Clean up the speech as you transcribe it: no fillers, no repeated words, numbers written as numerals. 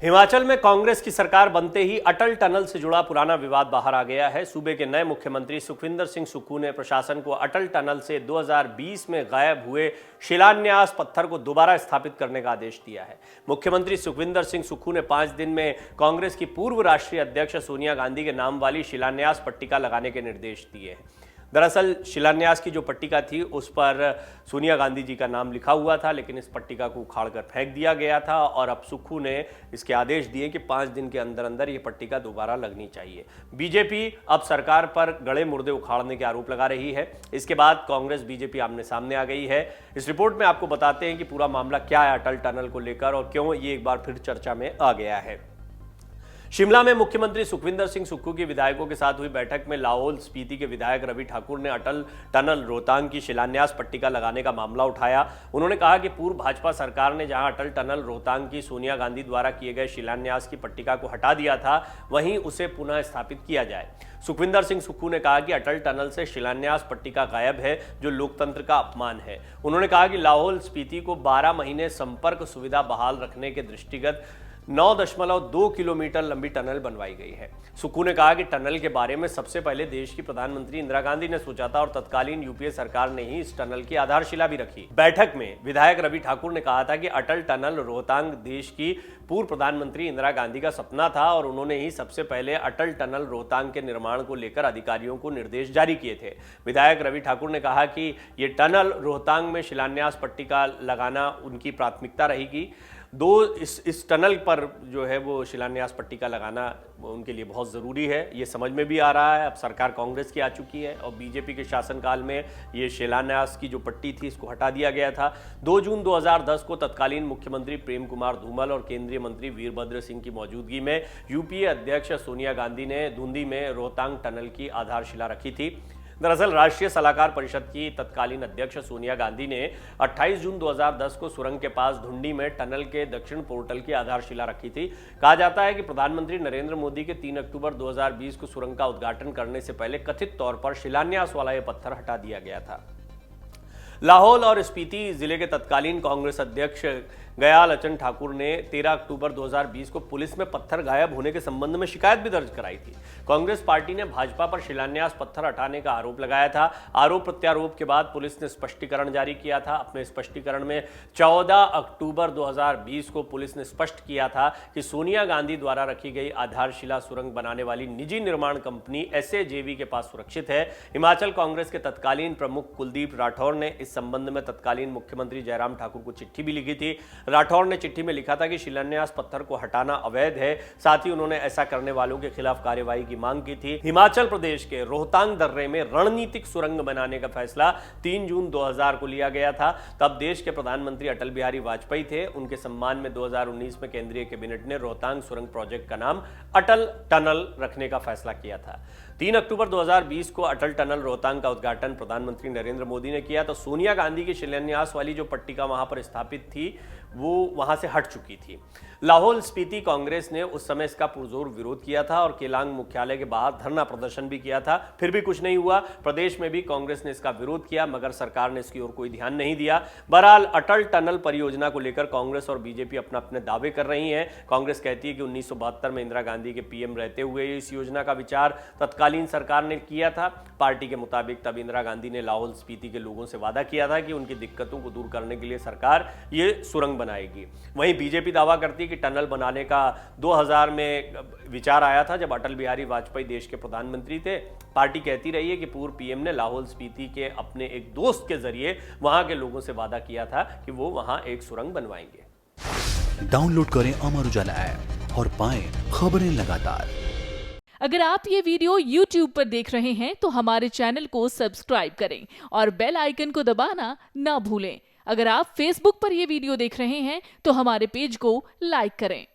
हिमाचल में कांग्रेस की सरकार बनते ही अटल टनल से जुड़ा पुराना विवाद बाहर आ गया है। सूबे के नए मुख्यमंत्री सुखविंदर सिंह सुक्खू ने प्रशासन को अटल टनल से 2020 में गायब हुए शिलान्यास पत्थर को दोबारा स्थापित करने का आदेश दिया है। मुख्यमंत्री सुखविंदर सिंह सुक्खू ने 5 दिन में कांग्रेस की पूर्व राष्ट्रीय अध्यक्ष सोनिया गांधी के नाम वाली शिलान्यास पट्टिका लगाने के निर्देश दिए हैं। दरअसल शिलान्यास की जो पट्टिका थी उस पर सोनिया गांधी जी का नाम लिखा हुआ था, लेकिन इस पट्टिका को उखाड़कर फेंक दिया गया था और अब सुक्खू ने इसके आदेश दिए कि 5 दिन के अंदर अंदर ये पट्टिका दोबारा लगनी चाहिए। बीजेपी अब सरकार पर गड़े मुर्दे उखाड़ने के आरोप लगा रही है। इसके बाद कांग्रेस बीजेपी आमने सामने आ गई है। इस रिपोर्ट में आपको बताते हैं कि पूरा मामला क्या है अटल टनल को लेकर और क्यों ये एक बार फिर चर्चा में आ गया है। शिमला में मुख्यमंत्री सुखविंदर सिंह सुक्खू की विधायकों के साथ हुई बैठक में लाहौल स्पीति के विधायक रवि ठाकुर ने अटल टनल रोहतांग की शिलान्यास पट्टिका लगाने का मामला उठाया। उन्होंने कहा कि पूर्व भाजपा सरकार ने जहां अटल टनल रोहतांग की सोनिया गांधी द्वारा किए गए शिलान्यास की पट्टिका को हटा दिया था, वहीं उसे पुनः स्थापित किया जाए। सुखविंदर सिंह सुक्खू ने कहा कि अटल टनल से शिलान्यास पट्टिका गायब है, जो लोकतंत्र का अपमान है। उन्होंने कहा कि लाहौल स्पीति को 12 महीने संपर्क सुविधा बहाल रखने के दृष्टिगत 9.2 किलोमीटर लंबी टनल बनवाई गई है। सुक्खू ने कहा कि टनल के बारे में सबसे पहले देश की प्रधानमंत्री इंदिरा गांधी ने सोचा था और तत्कालीन यूपीए सरकार ने ही इस टनल की आधारशिला भी रखी। बैठक में विधायक रवि ठाकुर ने कहा था कि अटल टनल रोहतांग देश की पूर्व प्रधानमंत्री इंदिरा गांधी का सपना था और उन्होंने ही सबसे पहले अटल टनल रोहतांग के निर्माण को लेकर अधिकारियों को निर्देश जारी किए थे। विधायक रवि ठाकुर ने कहा कि ये टनल रोहतांग में शिलान्यास पट्टिका लगाना उनकी प्राथमिकता रहेगी। इस टनल पर जो है वो शिलान्यास पट्टिका लगाना उनके लिए बहुत ज़रूरी है, ये समझ में भी आ रहा है। अब सरकार कांग्रेस की आ चुकी है और बीजेपी के शासनकाल में ये शिलान्यास की जो पट्टी थी इसको हटा दिया गया था। 2 जून 2010 को तत्कालीन मुख्यमंत्री प्रेम कुमार धूमल और केंद्रीय मंत्री वीरभद्र सिंह की मौजूदगी में यूपीए अध्यक्ष सोनिया गांधी ने धुंधी में रोहतांग टनल की आधारशिला रखी थी। दरअसल राष्ट्रीय सलाहकार परिषद की तत्कालीन अध्यक्ष सोनिया गांधी ने 28 जून 2010 को सुरंग के पास धुंडी में टनल के दक्षिण पोर्टल की आधारशिला रखी थी। कहा जाता है कि प्रधानमंत्री नरेंद्र मोदी के 3 अक्टूबर 2020 को सुरंग का उद्घाटन करने से पहले कथित तौर पर शिलान्यास वाला यह पत्थर हटा दिया गया था। लाहौल और स्पीति जिले के तत्कालीन कांग्रेस अध्यक्ष गयाल अचन ठाकुर ने 13 अक्टूबर 2020 को पुलिस में पत्थर गायब होने के संबंध में शिकायत भी दर्ज कराई थी। कांग्रेस पार्टी ने भाजपा पर शिलान्यास पत्थर हटाने का आरोप लगाया था। आरोप प्रत्यारोप के बाद पुलिस ने स्पष्टीकरण जारी किया था। अपने स्पष्टीकरण में 14 अक्टूबर 2020 को पुलिस ने स्पष्ट किया था कि सोनिया गांधी द्वारा रखी गई आधारशिला सुरंग बनाने वाली निजी निर्माण कंपनी SAJV के पास सुरक्षित है। हिमाचल कांग्रेस के तत्कालीन प्रमुख कुलदीप राठौर ने इस संबंध में तत्कालीन मुख्यमंत्री जयराम ठाकुर को चिट्ठी भी लिखी थी। राठौर ने चिट्ठी में लिखा था कि शिलान्यास पत्थर को हटाना अवैध है। साथ ही उन्होंने ऐसा करने वालों के खिलाफ कार्यवाही की मांग की थी। हिमाचल प्रदेश के रोहतांग दर्रे में रणनीतिक सुरंग बनाने का फैसला 3 जून 2000 को लिया गया था। तब देश के प्रधानमंत्री अटल बिहारी वाजपेयी थे। उनके सम्मान में 2019 में केंद्रीय कैबिनेट ने रोहतांग सुरंग प्रोजेक्ट का नाम अटल टनल रखने का फैसला किया था। 3 अक्टूबर 2020 को अटल टनल रोहतांग का उद्घाटन प्रधानमंत्री नरेंद्र मोदी ने किया तो सोनिया गांधी की शिलान्यास वाली जो पट्टिका वहां पर स्थापित थी वो वहां से हट चुकी थी। लाहौल स्पीति कांग्रेस ने उस समय इसका पुरजोर विरोध किया था और केलांग मुख्यालय के बाहर धरना प्रदर्शन भी किया था, फिर भी कुछ नहीं हुआ। प्रदेश में भी कांग्रेस ने इसका विरोध किया मगर सरकार ने इसकी ओर कोई ध्यान नहीं दिया। बहरहाल अटल टनल परियोजना को लेकर कांग्रेस और बीजेपी अपने दावे कर रही हैं। कांग्रेस कहती है कि 1972 में इंदिरा गांधी के PM रहते हुए इस योजना का विचार तत्कालीन सरकार ने किया था। पार्टी के मुताबिक तब इंदिरा गांधी ने लाहौल स्पीति के लोगों से वादा किया था कि उनकी दिक्कतों को दूर करने के लिए सरकार ये सुरंग बनाएगी। वहीं बीजेपी दावा करती है कि टनल बनाने का 2000 में विचार आया था जब अटल बिहारी वाजपेयी देश के प्रधानमंत्री थे। पार्टी कहती रही है कि पूर्व PM ने लाहौल स्पीति के अपने एक दोस्त के जरिए वहां के लोगों से वादा किया था कि वो वहां एक सुरंग बनवाएंगे। डाउनलोड करें अमर उजाला ऐप और पाएं खबरें लगातार। अगर आप ये वीडियो YouTube पर देख रहे हैं तो हमारे चैनल को सब्सक्राइब करें और बेल आइकन को दबाना ना भूलें। अगर आप Facebook पर ये वीडियो देख रहे हैं तो हमारे पेज को लाइक करें।